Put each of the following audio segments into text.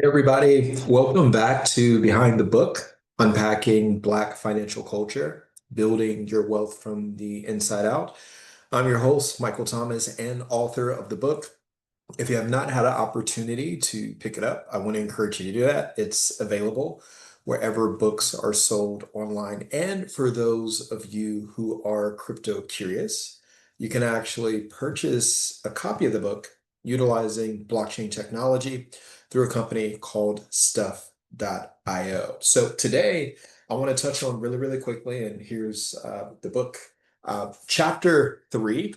Everybody, welcome back to Behind the Book, unpacking Black financial culture, building your wealth from the inside out. I'm your host, Michael Thomas, and author of the book. If you have not had an opportunity to pick it up, I want to encourage you to do that. It's available wherever books are sold online. And for those of you who are crypto curious, you can actually purchase a copy of the book utilizing blockchain technology through a company called Stuff.io. So today, I want to touch on really, really quickly, and here's the book, chapter 3,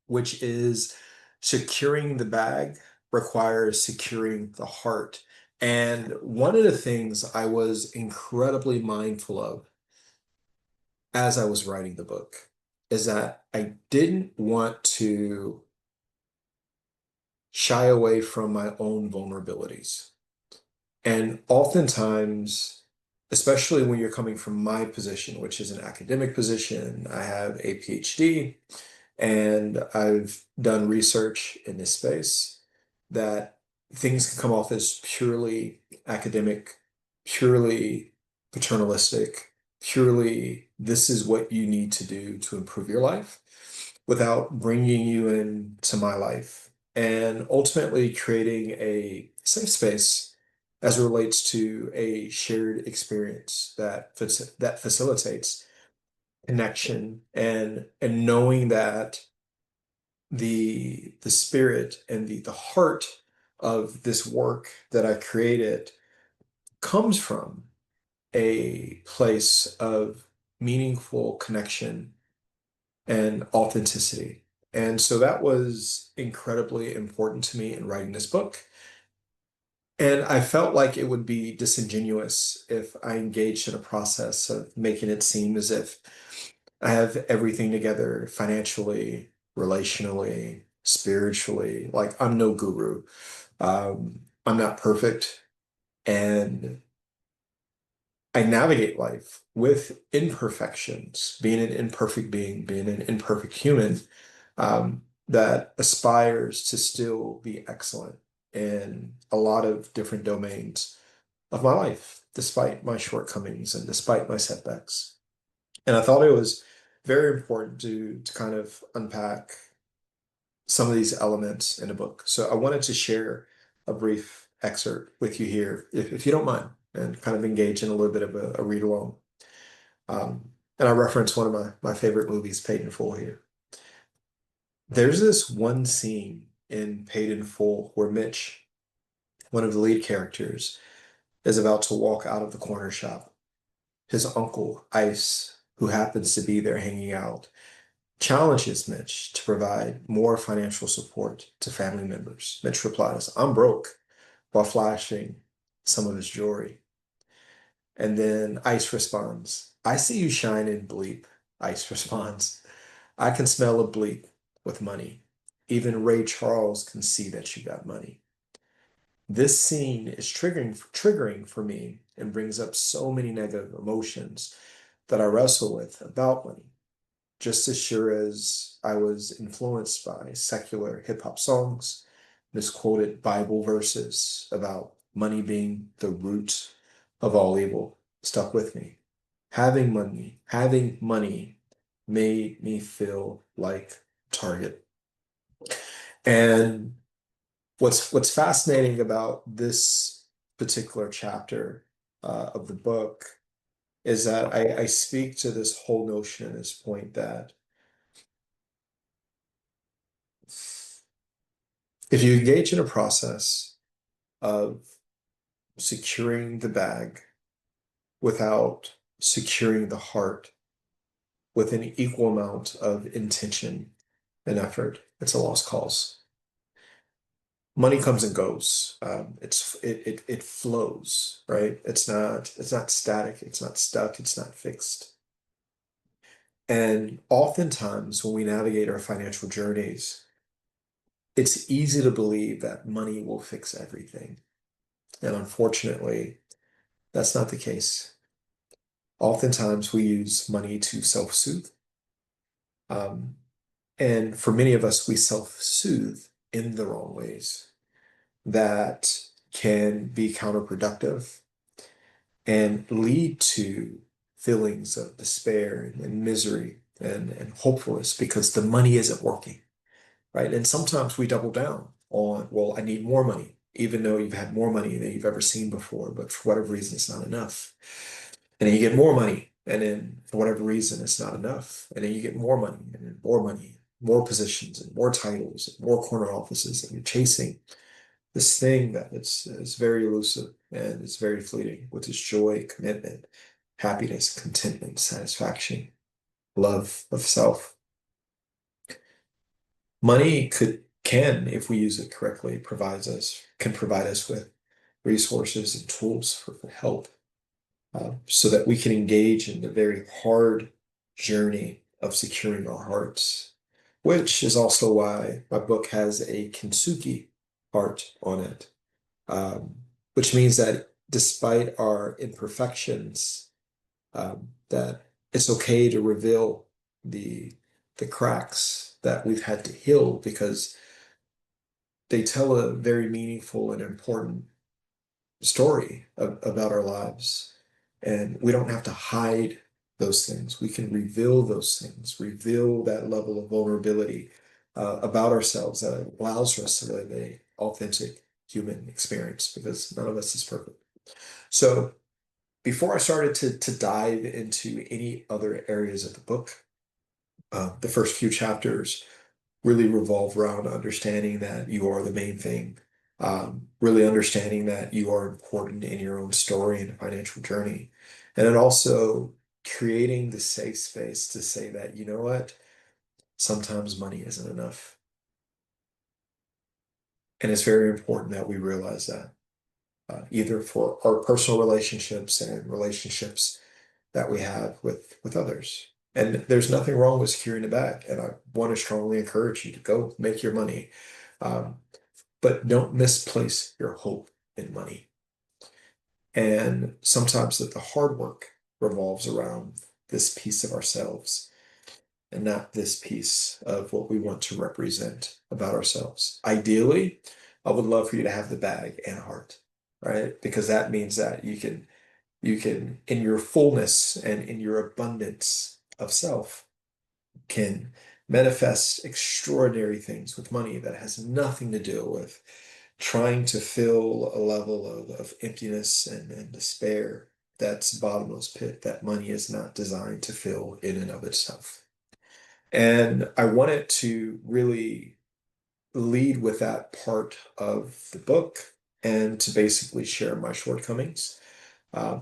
which is securing the bag requires securing the heart. And one of the things I was incredibly mindful of as I was writing the book is that I didn't want to shy away from my own vulnerabilities. And oftentimes, especially when you're coming from my position, which is an academic position, I have a PhD and I've done research in this space, that things can come off as purely academic, purely paternalistic, purely this is what you need to do to improve your life without bringing you into my life and ultimately creating a safe space as it relates to a shared experience that facilitates connection and knowing that the spirit and the heart of this work that I created comes from a place of meaningful connection and authenticity. And so that was incredibly important to me in writing this book. And I felt like it would be disingenuous if I engaged in a process of making it seem as if I have everything together financially, relationally, spiritually. Like I'm no guru. I'm not perfect. And I navigate life with imperfections, being an imperfect being, being an imperfect human, that aspires to still be excellent in a lot of different domains of my life, despite my shortcomings and despite my setbacks. And I thought it was very important to kind of unpack some of these elements in a book. So I wanted to share a brief excerpt with you here, if you don't mind, and kind of engage in a little bit of a read along. And I reference one of my favorite movies, Paid in Full here. There's this one scene in Paid in Full where Mitch, one of the lead characters, is about to walk out of the corner shop. His uncle, Ice, who happens to be there hanging out, challenges Mitch to provide more financial support to family members. Mitch replies, I'm broke, while flashing some of his jewelry. And then Ice responds, I see you shine in bleep. Ice responds, I can smell a bleep with money. Even Ray Charles can see that you got money. This scene is triggering for me and brings up so many negative emotions that I wrestle with about money. Just as sure as I was influenced by secular hip hop songs, misquoted Bible verses about money being the root of all evil, stuck with me. Having money made me feel like target. And what's fascinating about this particular chapter of the book is that I speak to this whole notion at this point that if you engage in a process of securing the bag without securing the heart with an equal amount of intention and effort, it's a lost cause. Money comes and goes. It flows, right? It's not static. It's not stuck. It's not fixed. And oftentimes when we navigate our financial journeys, it's easy to believe that money will fix everything. And unfortunately, that's not the case. Oftentimes we use money to self-soothe. Um, and for many of us, we self-soothe in the wrong ways that can be counterproductive and lead to feelings of despair and misery and hopefulness because the money isn't working, right? And sometimes we double down on, well, I need more money, even though you've had more money than you've ever seen before, but for whatever reason, it's not enough. And then you get more money, and then for whatever reason, it's not enough. And then you get more money, and then more money, more positions, and more titles, and more corner offices, and you're chasing this thing that is very elusive and it's very fleeting, which is joy, commitment, happiness, contentment, satisfaction, love of self. Money can, if we use it correctly, can provide us with resources and tools for help, so that we can engage in the very hard journey of securing our hearts, which is also why my book has a kintsugi heart on it, which means that despite our imperfections, that it's okay to reveal the cracks that we've had to heal because they tell a very meaningful and important story about our lives. And we don't have to hide those things. We can reveal those things, reveal that level of vulnerability about ourselves that allows for us to live a authentic human experience because none of us is perfect. So before I started to dive into any other areas of the book, the first few chapters really revolve around understanding that you are the main thing, really understanding that you are important in your own story and financial journey. And then also creating the safe space to say that, you know what, sometimes money isn't enough. And it's very important that we realize that, either for our personal relationships and relationships that we have with others. And there's nothing wrong with securing a bag. And I want to strongly encourage you to go make your money. Um, but don't misplace your hope in money. And sometimes that the hard work revolves around this piece of ourselves and not this piece of what we want to represent about ourselves. Ideally, I would love for you to have the bag and heart, right? Because that means that you can, in your fullness and in your abundance of self, can manifest extraordinary things with money that has nothing to do with trying to fill a level of emptiness and despair that's bottomless pit that money is not designed to fill in and of itself. And I wanted to really lead with that part of the book and to basically share my shortcomings,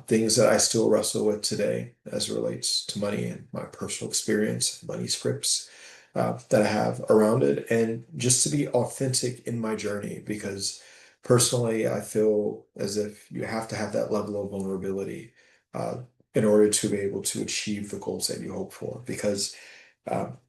things that I still wrestle with today as it relates to money and my personal experience, money scripts that I have around it, and just to be authentic in my journey because personally, I feel as if you have to have that level of vulnerability uh, in order to be able to achieve the goals that you hope for. Because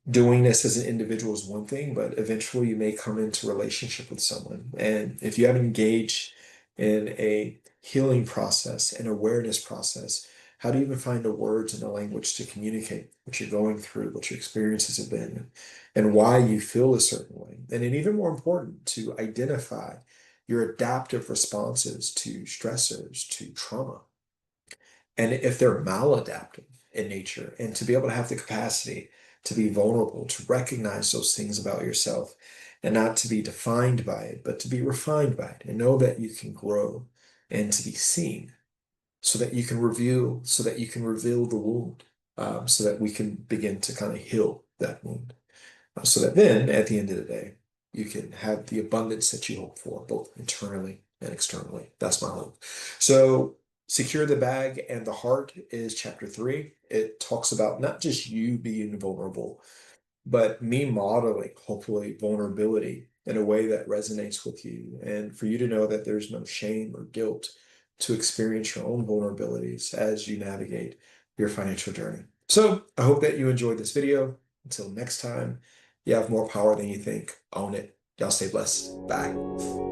doing this as an individual is one thing, but eventually you may come into relationship with someone. And if you haven't engaged in a healing process, an awareness process, how do you even find the words and the language to communicate what you're going through, what your experiences have been, and why you feel a certain way? And then even more important, to identify your adaptive responses to stressors, to trauma. And if they're maladaptive in nature, and to be able to have the capacity to be vulnerable, to recognize those things about yourself, and not to be defined by it, but to be refined by it, and know that you can grow and to be seen, so that you can reveal the wound, so that we can begin to kind of heal that wound, so that then at the end of the day, you can have the abundance that you hope for, both internally and externally. That's my hope. So, Secure the Bag and the Heart is chapter 3. It talks about not just you being vulnerable, but me modeling, hopefully, vulnerability in a way that resonates with you. And for you to know that there's no shame or guilt to experience your own vulnerabilities as you navigate your financial journey. So I hope that you enjoyed this video. Until next time, you have more power than you think. Own it. Y'all stay blessed. Bye.